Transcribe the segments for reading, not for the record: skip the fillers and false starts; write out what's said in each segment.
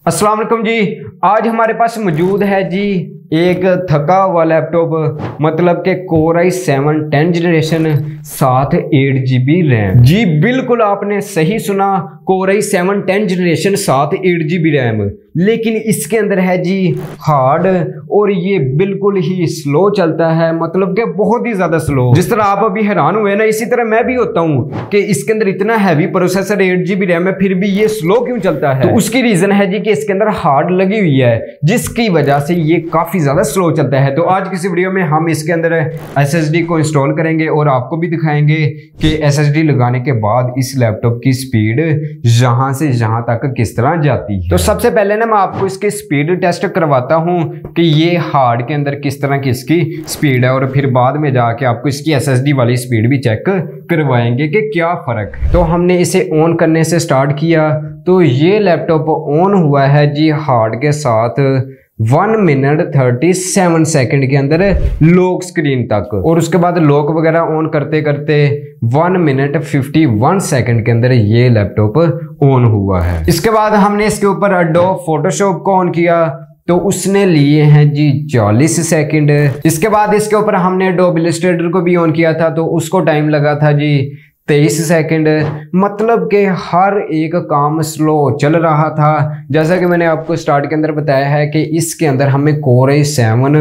अस्सलाम वालेकुम जी। आज हमारे पास मौजूद है जी एक थका हुआ लैपटॉप, मतलब के Core i7 10th जनरेशन साथ 8GB रैम। जी बिल्कुल आपने सही सुना, Core i7 10th जनरेशन साथ 8GB रैम, लेकिन इसके अंदर है जी हार्ड और ये बिल्कुल ही स्लो चलता है, मतलब कि बहुत ही ज्यादा स्लो। जिस तरह आप अभी हैरान हुए ना, इसी तरह मैं भी होता हूँ कि इसके अंदर इतना हैवी प्रोसेसर 8GB रैम है फिर भी ये स्लो क्यों चलता है। तो उसकी रीजन है जी कि इसके अंदर हार्ड लगी हुई है, जिसकी वजह से ये काफी ज्यादा स्लो चलता है। तो आज की इस वीडियो में हम इसके अंदर SSD को इंस्टॉल करेंगे और आपको भी दिखाएंगे कि SSD लगाने के बाद इस लैपटॉप की स्पीड यहां से यहां तक किस तरह जाती है। तो सबसे पहले ना मैं आपको इसकी स्पीड टेस्ट करवाता हूं कि ये हार्ड के अंदर किस तरह की इसकी स्पीड है, और फिर बाद में जाके आपको इसकी SSD वाली स्पीड भी चेक करवाएंगे कि क्या फर्क है। तो हमने इसे ऑन करने से स्टार्ट किया तो ये लैपटॉप ऑन हुआ है जी हार्ड के साथ 1 मिनट 37 सेकंड के अंदर लॉक स्क्रीन तक, और उसके बाद लॉक वगैरह ऑन करते करते 1 मिनट 51 सेकंड के अंदर ये लैपटॉप ऑन हुआ है। इसके बाद हमने इसके ऊपर एडोब फोटोशॉप को ऑन किया तो उसने लिए हैं जी 40 सेकंड। इसके बाद इसके ऊपर हमने एडोब इलस्ट्रेटर को भी ऑन किया था तो उसको टाइम लगा था जी 23 सेकंड। मतलब कि हर एक काम स्लो चल रहा था। जैसा कि मैंने आपको स्टार्ट के अंदर बताया है कि इसके अंदर हमें Core i7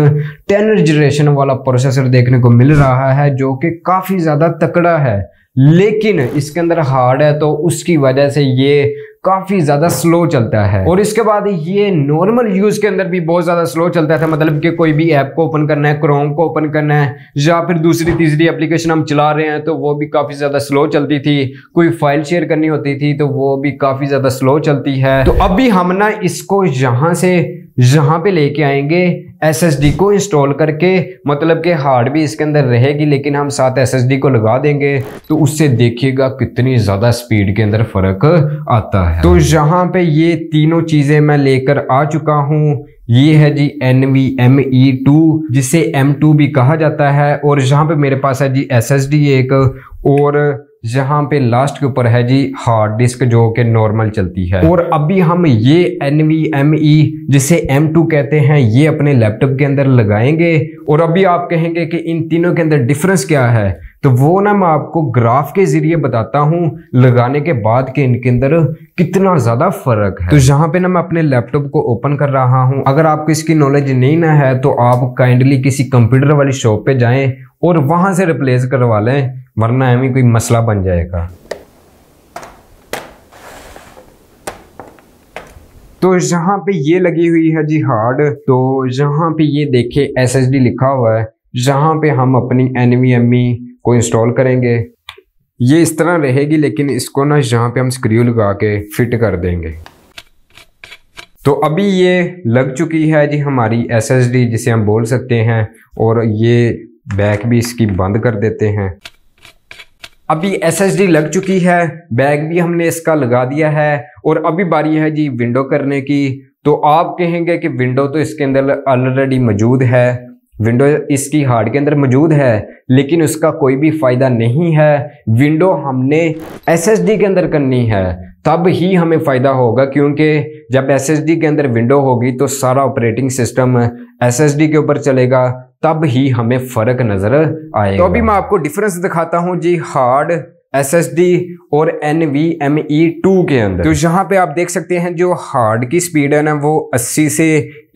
10th जनरेशन वाला प्रोसेसर देखने को मिल रहा है जो कि काफी ज्यादा तकड़ा है, लेकिन इसके अंदर हार्ड है तो उसकी वजह से ये काफी ज्यादा स्लो चलता है। और इसके बाद ये नॉर्मल यूज के अंदर भी बहुत ज्यादा स्लो चलता था, मतलब कि कोई भी ऐप को ओपन करना है, क्रोम को ओपन करना है या फिर दूसरी तीसरी एप्लीकेशन हम चला रहे हैं तो वो भी काफी ज्यादा स्लो चलती थी। कोई फाइल शेयर करनी होती थी तो वो भी काफी ज्यादा स्लो चलती है। तो अभी हम ना इसको यहां से यहां पे लेके आएंगे SSD को इंस्टॉल करके, मतलब कि हार्ड भी इसके अंदर रहेगी लेकिन हम साथ SSD को लगा देंगे तो उससे देखिएगा कितनी ज्यादा स्पीड के अंदर फर्क आता है। तो यहाँ पे ये तीनों चीजें मैं लेकर आ चुका हूँ। ये है जी NVMe 2 जिसे M2 भी कहा जाता है, और यहाँ पे मेरे पास है जी SSD एक, और यहाँ पे लास्ट के ऊपर है जी हार्ड डिस्क जो कि नॉर्मल चलती है। और अभी हम ये NVMe जिसे M2 कहते हैं ये अपने लैपटॉप के अंदर लगाएंगे, और अभी आप कहेंगे कि इन तीनों के अंदर डिफरेंस क्या है, तो वो ना मैं आपको ग्राफ के जरिए बताता हूँ लगाने के बाद कि इनके अंदर कितना ज्यादा फर्क है। तो यहाँ पे ना मैं अपने लैपटॉप को ओपन कर रहा हूँ। अगर आपको इसकी नॉलेज नहीं ना है तो आप काइंडली किसी कंप्यूटर वाली शॉप पे जाएं और वहां से रिप्लेस करवा लें, वरना हमें कोई मसला बन जाएगा। तो यहाँ पे ये लगी हुई है जी हार्ड, तो यहाँ पे ये देखे SSD लिखा हुआ है, यहाँ पे हम अपनी NVMe को इंस्टॉल करेंगे। ये इस तरह रहेगी, लेकिन इसको ना यहाँ पे हम स्क्रू लगा के फिट कर देंगे। तो अभी ये लग चुकी है जी हमारी SSD जिसे हम बोल सकते हैं, और ये बैक भी इसकी बंद कर देते हैं। अभी SSD लग चुकी है, बैग भी हमने इसका लगा दिया है, और अभी बारी है जी विंडो करने की। तो आप कहेंगे कि विंडो तो इसके अंदर ऑलरेडी मौजूद है, विंडो इसकी हार्ड के अंदर मौजूद है, लेकिन उसका कोई भी फायदा नहीं है। विंडो हमने SSD के अंदर करनी है, तब ही हमें फायदा होगा, क्योंकि जब SSD के अंदर विंडो होगी तो सारा ऑपरेटिंग सिस्टम SSD के ऊपर चलेगा, तब ही हमें फर्क नजर आएगा। तो अभी मैं आपको डिफरेंस दिखाता हूं जी हार्ड SSD और NVMe 2 के अंदर। तो यहाँ पे आप देख सकते हैं जो हार्ड की स्पीड है ना वो 80 से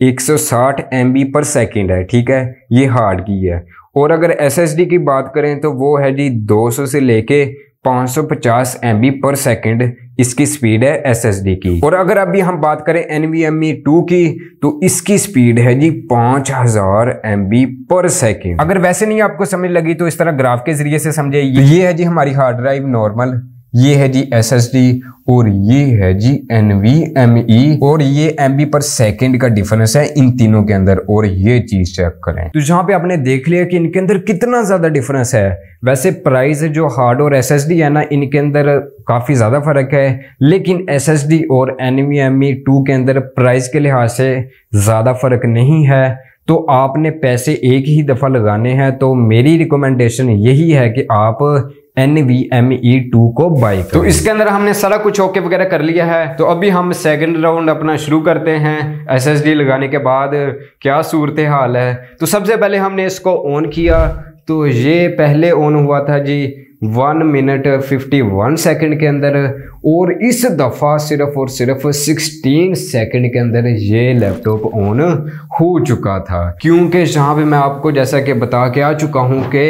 160 MB पर सेकेंड है, ठीक है, ये हार्ड की है। और अगर SSD की बात करें तो वो है जी 200 से लेके 550 MB पर सेकेंड इसकी स्पीड है SSD की। और अगर अभी हम बात करें NVMe 2 की तो इसकी स्पीड है जी 5000 MB पर सेकेंड। अगर वैसे नहीं आपको समझ लगी तो इस तरह ग्राफ के जरिए से समझे। ये है जी हमारी हार्ड ड्राइव नॉर्मल, ये है जी SSD, और ये है जी NVMe, और ये MB पर सेकेंड का डिफरेंस है इन तीनों के अंदर। और ये चीज चेक करें तो जहां पे आपने देख लिया कि इनके अंदर कितना ज्यादा डिफरेंस है। वैसे प्राइस जो हार्ड और SSD है ना, इनके अंदर काफी ज्यादा फर्क है, लेकिन SSD और NVMe 2 के अंदर प्राइस के लिहाज से ज्यादा फर्क नहीं है। तो आपने पैसे एक ही दफा लगाने हैं, तो मेरी रिकमेंडेशन यही है कि आप NVMe 2 को बाय। तो इसके अंदर हमने सारा कुछ ओके वगैरह कर लिया है। तो अभी हम सेकंड राउंड अपना शुरू करते हैं। SSD लगाने के बाद क्या सूरत हाल है। तो सबसे पहले हमने इसको ऑन किया, तो ये पहले ऑन हुआ था जी 1 मिनट 51 सेकंड के अंदर, और इस दफ़ा सिर्फ और सिर्फ 16 सेकंड के अंदर ये लैपटॉप ऑन हो चुका था। क्योंकि जहाँ पे मैं आपको जैसा कि बता के आ चुका हूँ कि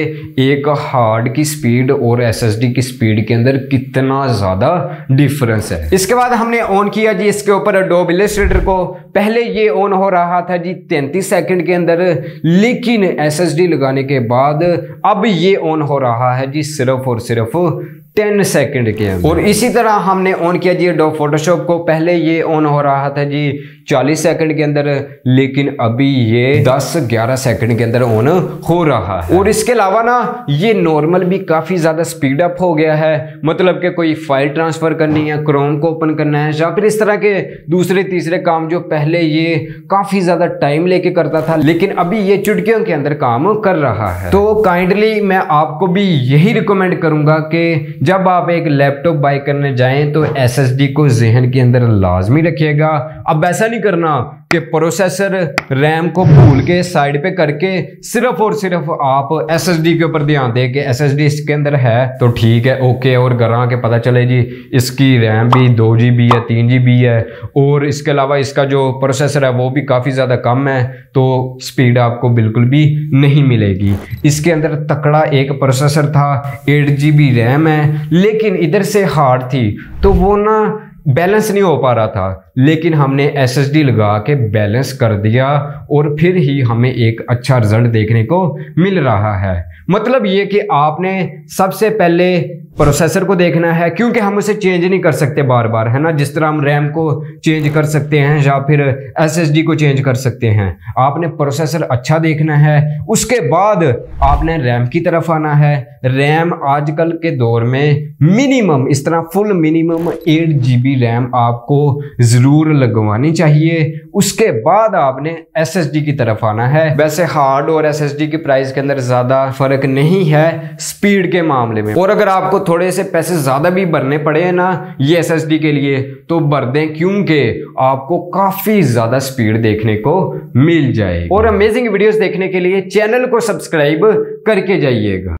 एक हार्ड की स्पीड और SSD की स्पीड के अंदर कितना ज़्यादा डिफरेंस है। इसके बाद हमने ऑन किया जी इसके ऊपर Adobe Illustrator को। पहले ये ऑन हो रहा था जी 33 सेकंड के अंदर, लेकिन SSD लगाने के बाद अब ये ऑन हो रहा है जी सिर्फ और सिर्फ 10 सेकंड के अंदर। और इसी तरह हमने ऑन किया जी Adobe Photoshop को। पहले ये ऑन हो रहा था जी 40 सेकंड के अंदर, लेकिन अभी ये 10-11 सेकंड के अंदर ऑन हो रहा है। और इसके अलावा ना ये नॉर्मल भी काफी ज्यादा स्पीड अप हो गया है। मतलब कि कोई फाइल ट्रांसफर करनी है, क्रोम को ओपन करना है, या फिर इस तरह के दूसरे तीसरे काम जो पहले ये काफी ज्यादा टाइम लेके करता था, लेकिन अभी ये चुटकियों के अंदर काम कर रहा है। तो काइंडली मैं आपको भी यही रिकमेंड करूंगा कि जब आप एक लैपटॉप बाय करने जाएं तो SSD को ज़हन के अंदर लाजमी रखिएगा। अब ऐसा नहीं करना कि प्रोसेसर रैम को भूल के साइड पे करके सिर्फ और सिर्फ आप SSD के ऊपर ध्यान दें कि SSD इसके अंदर है तो ठीक है, ओके, और घर आके पता चले जी इसकी रैम भी 2 GB है, 3 GB है, और इसके अलावा इसका जो प्रोसेसर है वो भी काफ़ी ज़्यादा कम है, तो स्पीड आपको बिल्कुल भी नहीं मिलेगी। इसके अंदर तकड़ा एक प्रोसेसर था, 8 GB रैम है, लेकिन इधर से हार्ड थी तो वो ना बैलेंस नहीं हो पा रहा था, लेकिन हमने SSD लगा के बैलेंस कर दिया और फिर ही हमें एक अच्छा रिजल्ट देखने को मिल रहा है। मतलब ये कि आपने सबसे पहले प्रोसेसर को देखना है, क्योंकि हम उसे चेंज नहीं कर सकते बार बार, है ना। जिस तरह हम रैम को चेंज कर सकते हैं या फिर SSD को चेंज कर सकते हैं, आपने प्रोसेसर अच्छा देखना है। उसके बाद आपने रैम की तरफ आना है। रैम आजकल के दौर में मिनिमम, इस तरह फुल मिनिमम 8 GB रैम आपको जरूर लगवानी चाहिए। उसके बाद आपने SSD की तरफ आना है। वैसे हार्ड और SSD की प्राइस के अंदर ज्यादा फर्क नहीं है स्पीड के मामले में, और अगर आपको थोड़े से पैसे ज्यादा भी भरने पड़े ना ये SSD के लिए तो भर दें, क्योंकि आपको काफी ज्यादा स्पीड देखने को मिल जाएगी। और अमेजिंग वीडियोस देखने के लिए चैनल को सब्सक्राइब करके जाइएगा।